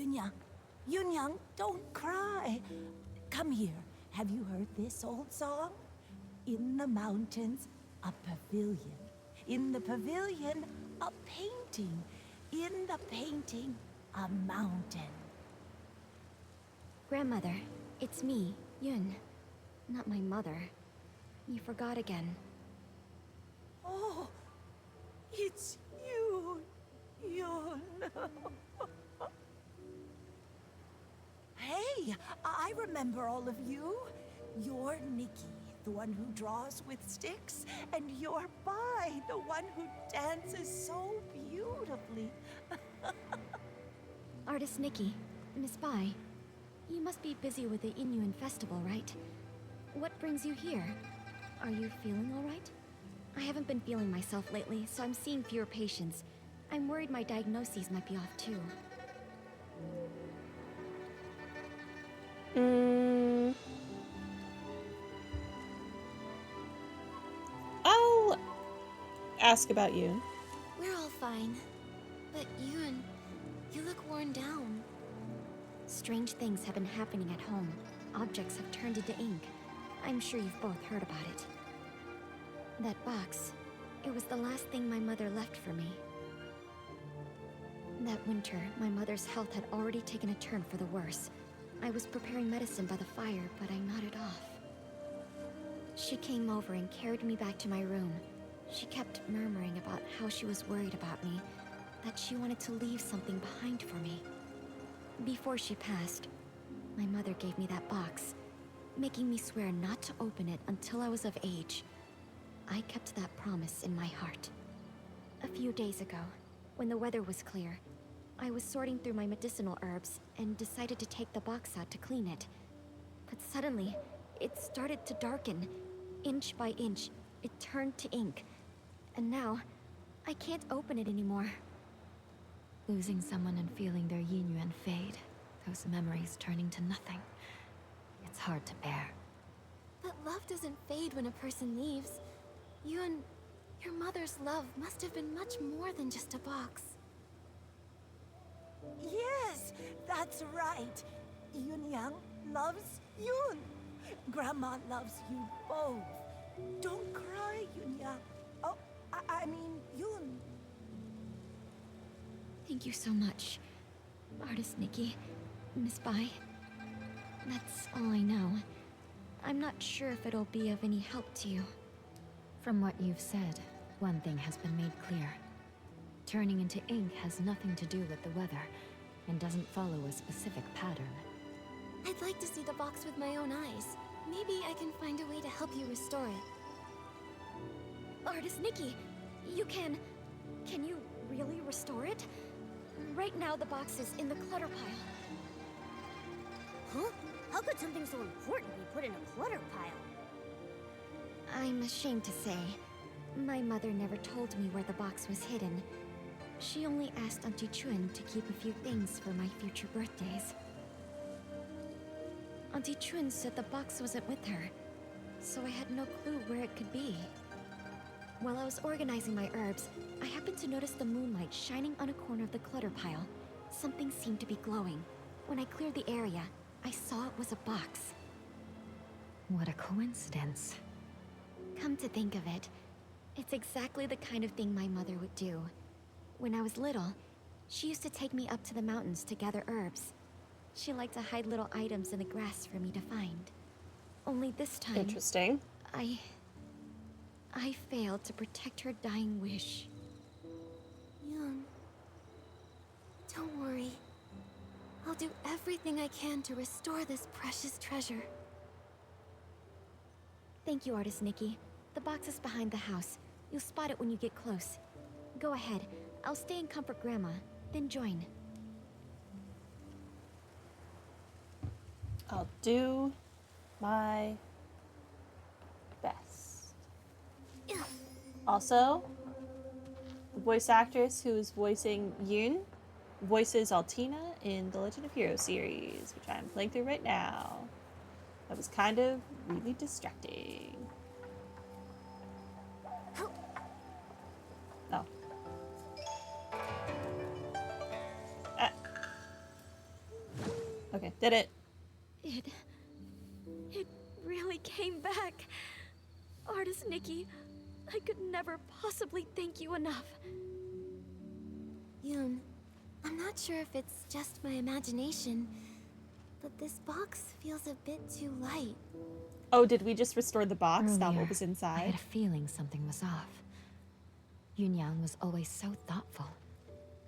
Yunyang, Yunyang, don't cry. Come here. Have you heard this old song? In the mountains, a pavilion. In the pavilion, a painting. In the painting, a mountain. Grandmother, it's me, Yun. Not my mother. You forgot again. Oh, it's you, Yun. Hey, I remember all of you. You're Nikki, the one who draws with sticks, and you're Bai, the one who dances so beautifully. Artist Nikki, Miss Bai, you must be busy with the Inuan festival, right? What brings you here? Are you feeling all right? I haven't been feeling myself lately, so I'm seeing fewer patients. I'm worried my diagnoses might be off too. I'll ask about you. We're all fine. But Yun, you look worn down. Strange things have been happening at home. Objects have turned into ink. I'm sure you've both heard about it. That box, it was the last thing my mother left for me. That winter, my mother's health had already taken a turn for the worse. I was preparing medicine by the fire, but I nodded off. She came over and carried me back to my room. She kept murmuring about how she was worried about me, that she wanted to leave something behind for me. Before she passed, my mother gave me that box, making me swear not to open it until I was of age. I kept that promise in my heart. A few days ago, when the weather was clear, I was sorting through my medicinal herbs and decided to take the box out to clean it. But suddenly, it started to darken. Inch by inch, it turned to ink. And now, I can't open it anymore. Losing someone and feeling their yin-yuan fade, those memories turning to nothing. It's hard to bear. But love doesn't fade when a person leaves. You and your mother's love must have been much more than just a box. Yes, that's right. Yunyang loves Yun. Grandma loves you both. Don't cry, Yunyang. Oh, I mean, Yun. Thank you so much, Artist Nikki, Miss Bai. That's all I know. I'm not sure if it'll be of any help to you. From what you've said, one thing has been made clear. Turning into ink has nothing to do with the weather, and doesn't follow a specific pattern. I'd like to see the box with my own eyes. Maybe I can find a way to help you restore it. Artist Nikki, you can you really restore it? Right now the box is in the clutter pile. Huh? How could something so important be put in a clutter pile? I'm ashamed to say, my mother never told me where the box was hidden. She only asked Auntie Chun to keep a few things for my future birthdays. Auntie Chun said the box wasn't with her, so I had no clue where it could be. While I was organizing my herbs, I happened to notice the moonlight shining on a corner of the clutter pile. Something seemed to be glowing. When I cleared the area, I saw it was a box. What a coincidence. Come to think of it, it's exactly the kind of thing my mother would do. When I was little, she used to take me up to the mountains to gather herbs. She liked to hide little items in the grass for me to find. Only this time, Interesting. I failed to protect her dying wish. Yun, don't worry. I'll do everything I can to restore this precious treasure. Thank you, Artist Nikki. The box is behind the house. You'll spot it when you get close. Go ahead. I'll stay and comfort Grandma, then join. I'll do my best. Also, the voice actress who's voicing Yun voices Altina in the Legend of Heroes series, which I'm playing through right now. That was kind of really distracting. Oh. Did it? It really came back. Artist Nikki, I could never possibly thank you enough. Yoon, I'm not sure if it's just my imagination, but this box feels a bit too light. Oh, did we just restore the box? Not Earlier, what was I inside? had a feeling something was off. Yunyang was always so thoughtful.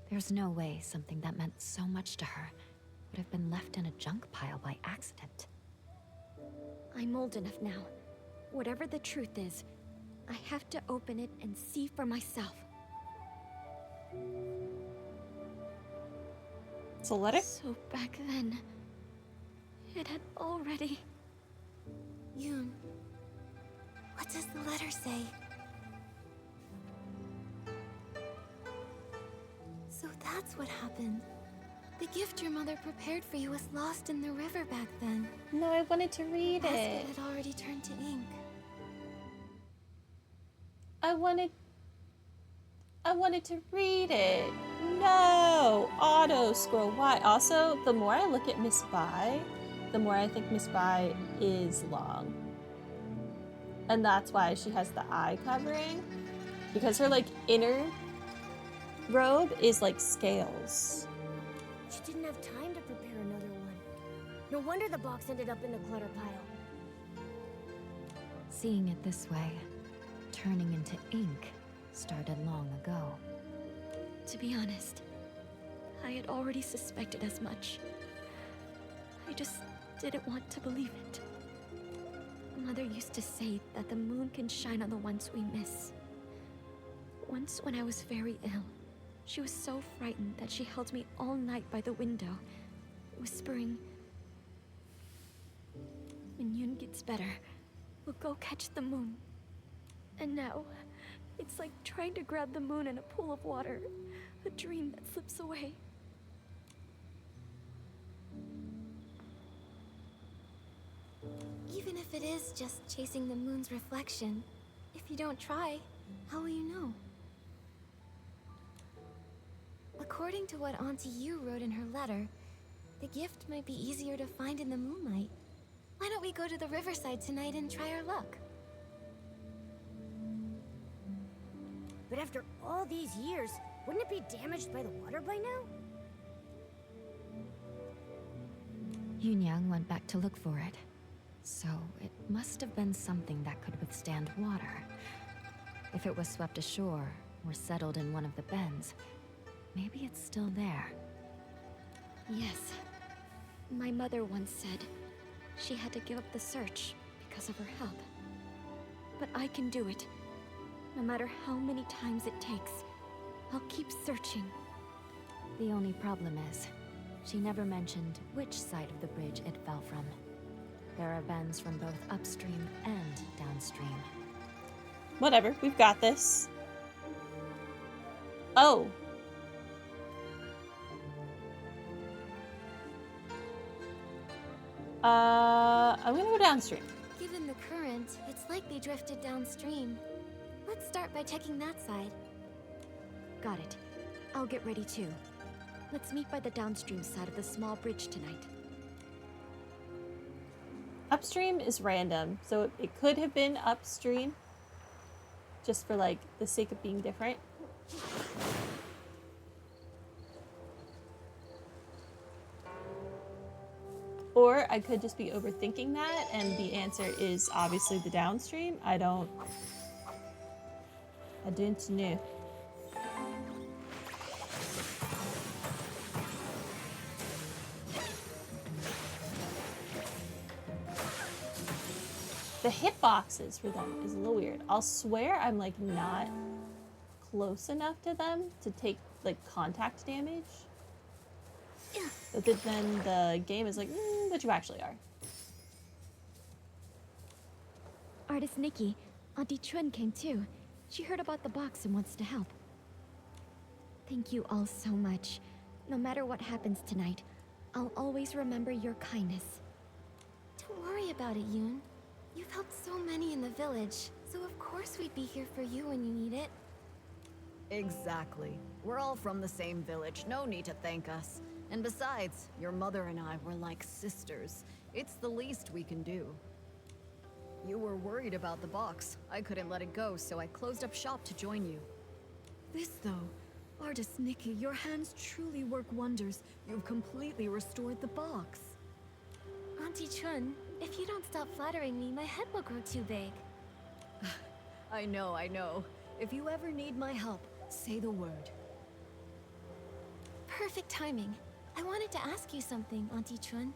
There's no way something that meant so much to her would have been left in a junk pile by accident. I'm old enough now. Whatever the truth is, I have to open it and see for myself. It's a letter? So back then, it had already... Yoon, what does the letter say? So that's what happened. The gift your mother prepared for you was lost in the river back then. No, I wanted to read The it. basket had already turned to ink. I wanted to read it. No! Auto scroll. Why? Also, the more I look at Miss Bai, the more I think Miss Bai is long. And that's why she has the eye covering. Because her, like, inner robe is like scales. She didn't have time to prepare another one. No wonder the box ended up in the clutter pile. Seeing it this way, turning into ink, started long ago. To be honest, I had already suspected as much. I just didn't want to believe it. Mother used to say that the moon can shine on the ones we miss. Once when I was very ill, she was so frightened that she held me all night by the window, whispering, "When Yoon gets better, we'll go catch the moon." And now, it's like trying to grab the moon in a pool of water, a dream that slips away. Even if it is just chasing the moon's reflection, if you don't try, how will you know? According to what Auntie Yu wrote in her letter, the gift might be easier to find in the moonlight. Why don't we go to the riverside tonight and try our luck? But after all these years, wouldn't it be damaged by the water by now? Yunyang went back to look for it. So, it must have been something that could withstand water. If it was swept ashore, or settled in one of the bends, maybe it's still there. Yes. My mother once said she had to give up the search because of her health. But I can do it. No matter how many times it takes, I'll keep searching. The only problem is, she never mentioned which side of the bridge it fell from. There are bends from both upstream and downstream. Whatever, we've got this. Oh. I'm gonna go downstream. Given the current, it's likely drifted downstream. Let's start by checking that side. Got it. I'll get ready too. Let's meet by the downstream side of the small bridge tonight. Upstream is random, so it could have been upstream. Just for, like, the sake of being different. Or I could just be overthinking that, and the answer is obviously the downstream. I didn't know. The hitboxes for them is a little weird. I'll swear I'm like not close enough to them to take like contact damage. But then the game is like, but you actually are. Artist Nikki, Auntie Chun came too. She heard about the box and wants to help. Thank you all so much. No matter what happens tonight, I'll always remember your kindness. Don't worry about it, Yoon. You've helped so many in the village, so of course we'd be here for you when you need it. Exactly. We're all from the same village, no need to thank us. And besides, your mother and I were like sisters. It's the least we can do. You were worried about the box. I couldn't let it go, so I closed up shop to join you. This though, artist Nikki, your hands truly work wonders. You've completely restored the box. Auntie Chun, if you don't stop flattering me, my head will grow too big. I know. If you ever need my help, say the word. Perfect timing. I wanted to ask you something, Auntie Chun.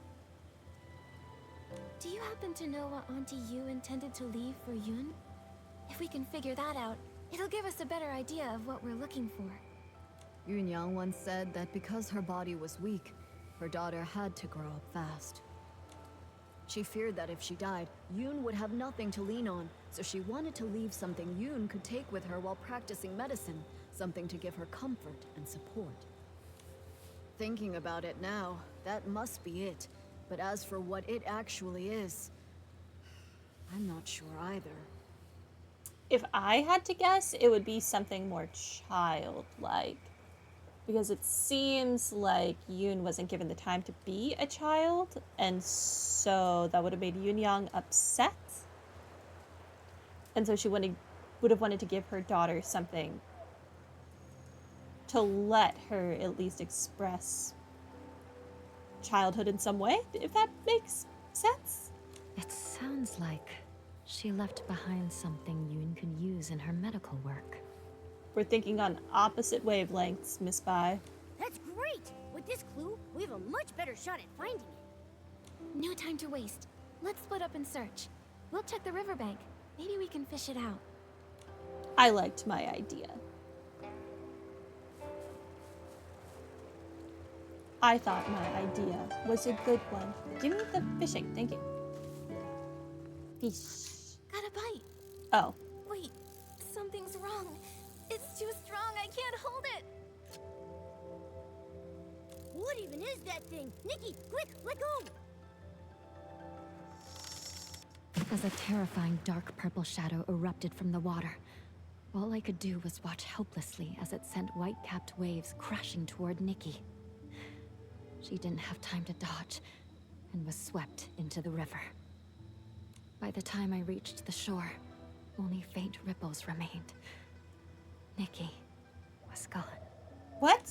Do you happen to know what Auntie Yu intended to leave for Yun? If we can figure that out, it'll give us a better idea of what we're looking for. Yunyang once said that because her body was weak, her daughter had to grow up fast. She feared that if she died, Yun would have nothing to lean on, so she wanted to leave something Yun could take with her while practicing medicine, something to give her comfort and support. Thinking about it now, that must be it. But as for what it actually is, I'm not sure either. If I had to guess, it would be something more childlike. Because it seems like Yoon wasn't given the time to be a child, and so that would have made Yoon upset. And so she would have wanted to give her daughter something to let her at least express childhood in some way, if that makes sense. It sounds like she left behind something Yoon could use in her medical work. We're thinking on opposite wavelengths, Miss Bai. That's great! With this clue, we have a much better shot at finding it. No time to waste. Let's split up and search. We'll check the riverbank. Maybe we can fish it out. I liked my idea. I thought my idea was a good one. Give me the fishing, thank you. Fish. Got a bite. Oh. Wait, something's wrong. It's too strong, I can't hold it. What even is that thing? Nikki, quick, let go! As a terrifying dark purple shadow erupted from the water, all I could do was watch helplessly as it sent white-capped waves crashing toward Nikki. She didn't have time to dodge, and was swept into the river. By the time I reached the shore, only faint ripples remained. Nikki was gone. What?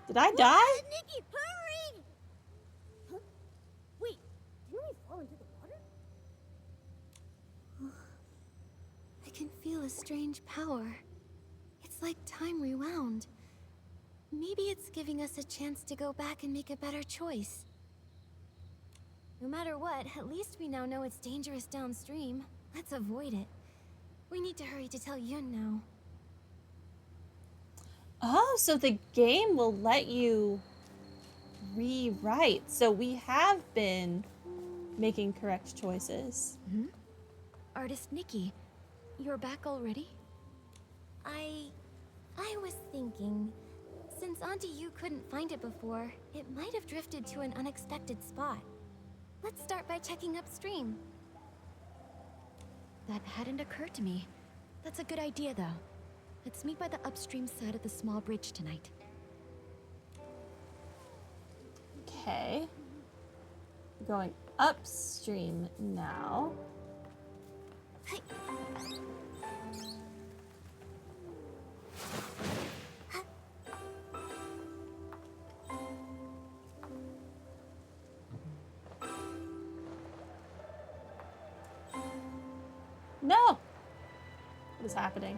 Did I die? Nikki, hurry! Huh? Wait, didn't we fall into the water? I can feel a strange power. It's like time rewound. Maybe it's giving us a chance to go back and make a better choice. No matter what, at least we now know it's dangerous downstream. Let's avoid it. We need to hurry to tell Yun now. Oh, so the game will let you rewrite. So we have been making correct choices. Artist Nikki, you're back already? I was thinking, since Auntie Yu couldn't find it before, it might have drifted to an unexpected spot. Let's start by checking upstream. That hadn't occurred to me. That's a good idea, though. Let's meet by the upstream side of the small bridge tonight. Okay. Going upstream now. Hey. No! What is happening?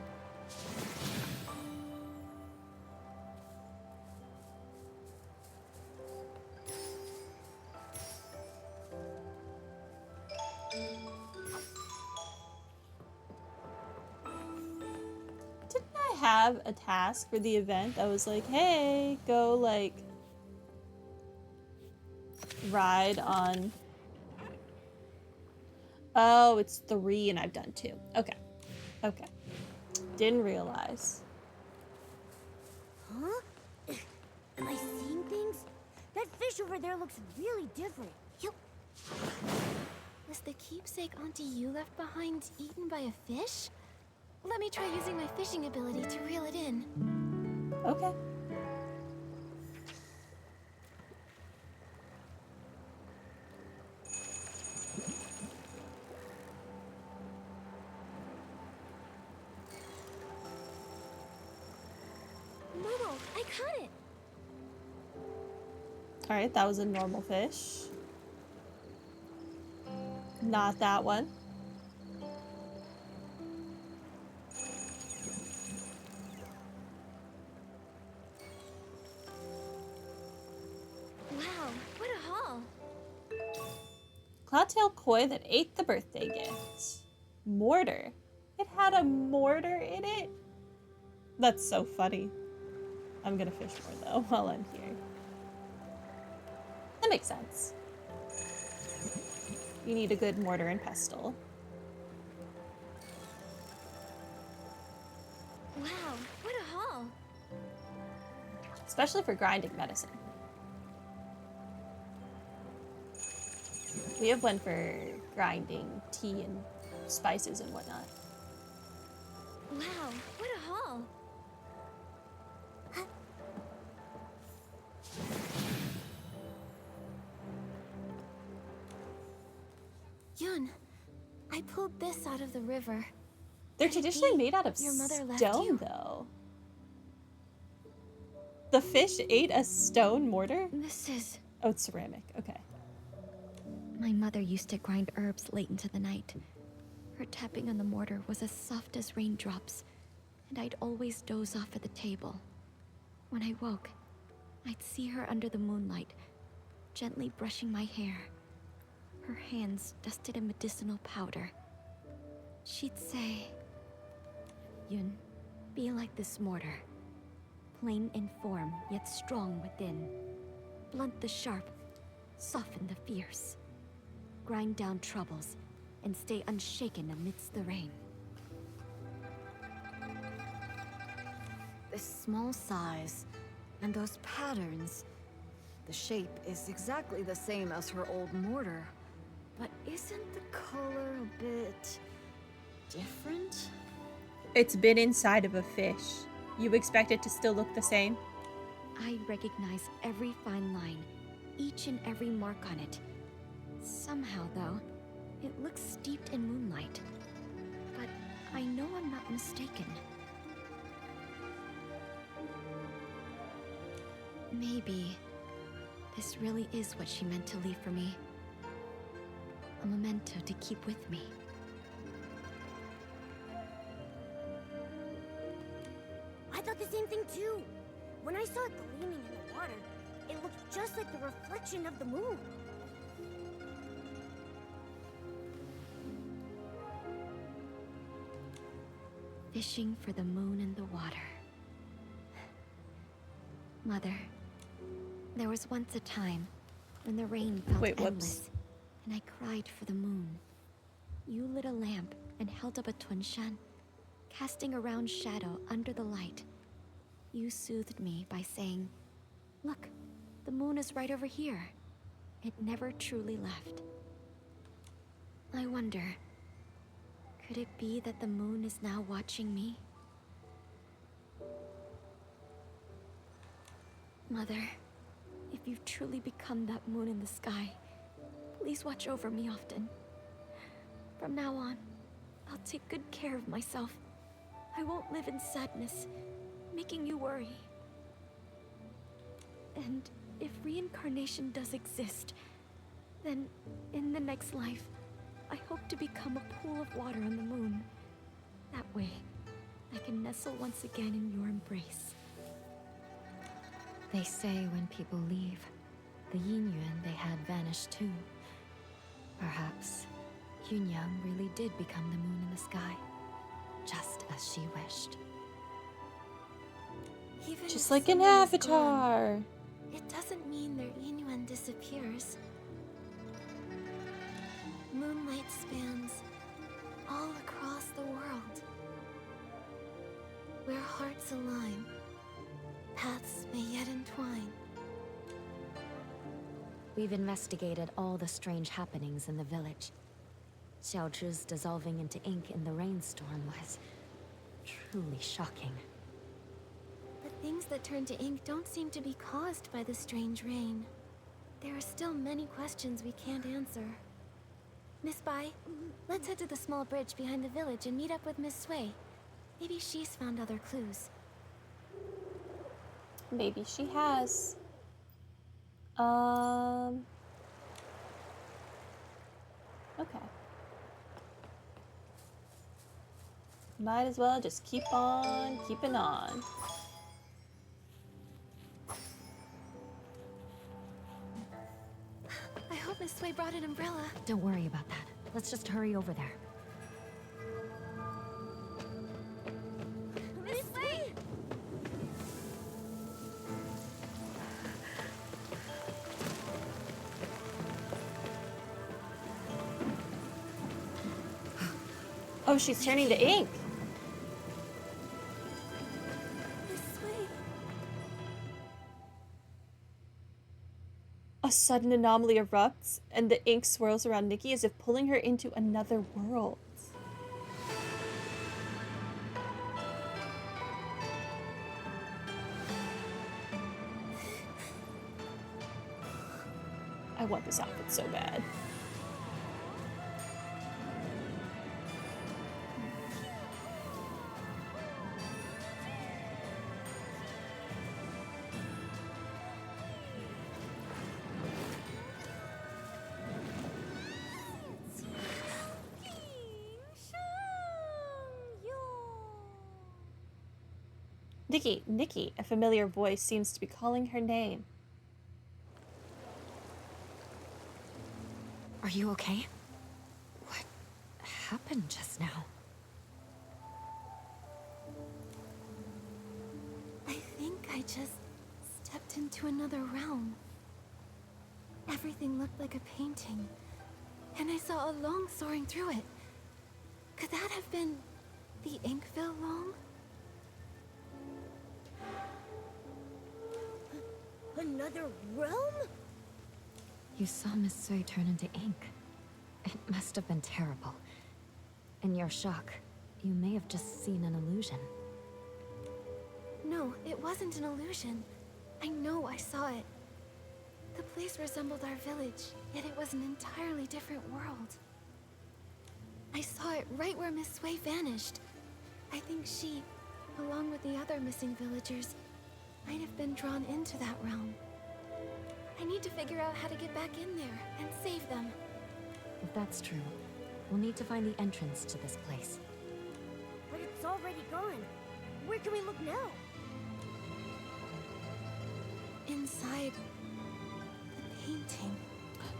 Didn't I have a task for the event that was like, hey, go like ride on... Oh, it's 3 and I've done 2. Okay. Okay. Didn't realize. Huh? Am I seeing things? That fish over there looks really different. Yup. Was the keepsake Auntie Yu left behind eaten by a fish? Let me try using my fishing ability to reel it in. Okay. Momo, I caught it! Alright, that was a normal fish. Not that one. Wow, what a haul! Cloudtail koi that ate the birthday gift. Mortar. It had a mortar in it? That's so funny. I'm gonna fish more though while I'm here. That makes sense. You need a good mortar and pestle. Wow, what a haul! Especially for grinding medicine. We have one for grinding tea and spices and whatnot. Wow, what a haul! Yun, I pulled this out of the river. They're Could it traditionally be made out of your mother left stone, you? though. The fish ate a stone mortar? This is... Oh, it's ceramic. Okay. My mother used to grind herbs late into the night. Her tapping on the mortar was as soft as raindrops, and I'd always doze off at the table. When I woke, I'd see her under the moonlight, gently brushing my hair, her hands dusted in medicinal powder. She'd say, "Yun, be like this mortar. Plain in form, yet strong within. Blunt the sharp, soften the fierce. Grind down troubles, and stay unshaken amidst the rain." This small size, and those patterns. The shape is exactly the same as her old mortar. But isn't the color a bit... different? It's been inside of a fish. You expect it to still look the same? I recognize every fine line, each and every mark on it. Somehow, though, it looks steeped in moonlight. But I know I'm not mistaken. Maybe this really is what she meant to leave for me. A memento to keep with me. I thought the same thing too. When I saw it gleaming in the water, it looked just like the reflection of the moon. Fishing for the moon and the water. Mother, there was once a time when the rain felt Wait, whoops. endless, and I cried for the moon. You lit a lamp and held up a tunshan, casting a round shadow under the light. You soothed me by saying, "Look, the moon is right over here." It never truly left. I wonder, could it be that the moon is now watching me? Mother, if you've truly become that moon in the sky, please watch over me often. From now on, I'll take good care of myself. I won't live in sadness, making you worry. And if reincarnation does exist, then in the next life, I hope to become a pool of water on the moon. That way, I can nestle once again in your embrace. They say when people leave, the yin yuan they had vanished too. Perhaps Yunyang really did become the moon in the sky, just as she wished. Even Just if like an someone is avatar. gone, it doesn't mean their Inuan disappears. Moonlight spans all across the world. Where hearts align, paths may yet entwine. We've investigated all the strange happenings in the village. Xiaozhi's dissolving into ink in the rainstorm was truly shocking. But things that turn to ink don't seem to be caused by the strange rain. There are still many questions we can't answer. Miss Bai, let's head to the small bridge behind the village and meet up with Miss Sui. Maybe she's found other clues. Maybe she has. Okay. Might as well just keep on keeping on. I hope Miss Sui brought an umbrella. Don't worry about that. Let's just hurry over there. Miss Sui! Oh, she's turning to ink. Miss Sui! A sudden anomaly erupts, and the ink swirls around Nikki as if pulling her into another world. I want this outfit so bad. Nikki, Nikki, a familiar voice seems to be calling her name. Are you okay? What happened just now? I think I just stepped into another realm. Everything looked like a painting, and I saw a long soaring through it. Could that have been the Inkville Long? Another realm? You saw Miss Sui turn into ink. It must have been terrible. In your shock, you may have just seen an illusion. No, it wasn't an illusion. I know I saw it. The place resembled our village, yet it was an entirely different world. I saw it right where Miss Sui vanished. I think she, along with the other missing villagers, might have been drawn into that realm. I need to figure out how to get back in there and save them. If that's true, we'll need to find the entrance to this place. But it's already gone. Where can we look now? Inside the painting.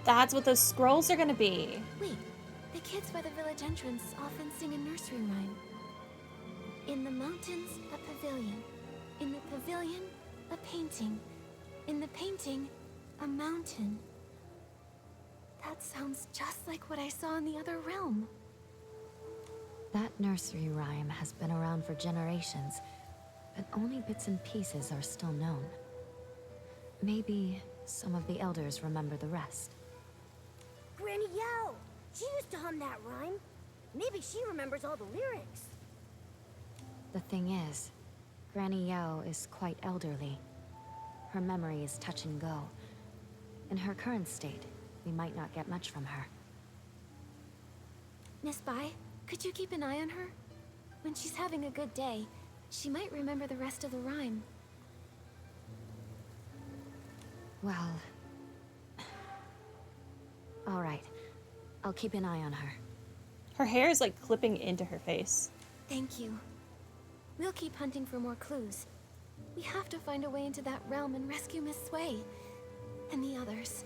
That's what those scrolls are gonna be. Wait, the kids by the village entrance often sing a nursery rhyme. In the mountains, a pavilion. In the pavilion, a painting. In the painting, a mountain. That sounds just like what I saw in the other realm. That nursery rhyme has been around for generations, but only bits and pieces are still known. Maybe some of the elders remember the rest. Granny Yao! She used to hum that rhyme. Maybe she remembers all the lyrics. The thing is, Granny Yao is quite elderly. Her memory is touch and go. In her current state, we might not get much from her. Miss Bai, could you keep an eye on her? When she's having a good day, she might remember the rest of the rhyme. Well... all right. I'll keep an eye on her. Her hair is like clipping into her face. Thank you. We'll keep hunting for more clues. We have to find a way into that realm and rescue Miss Sui and the others.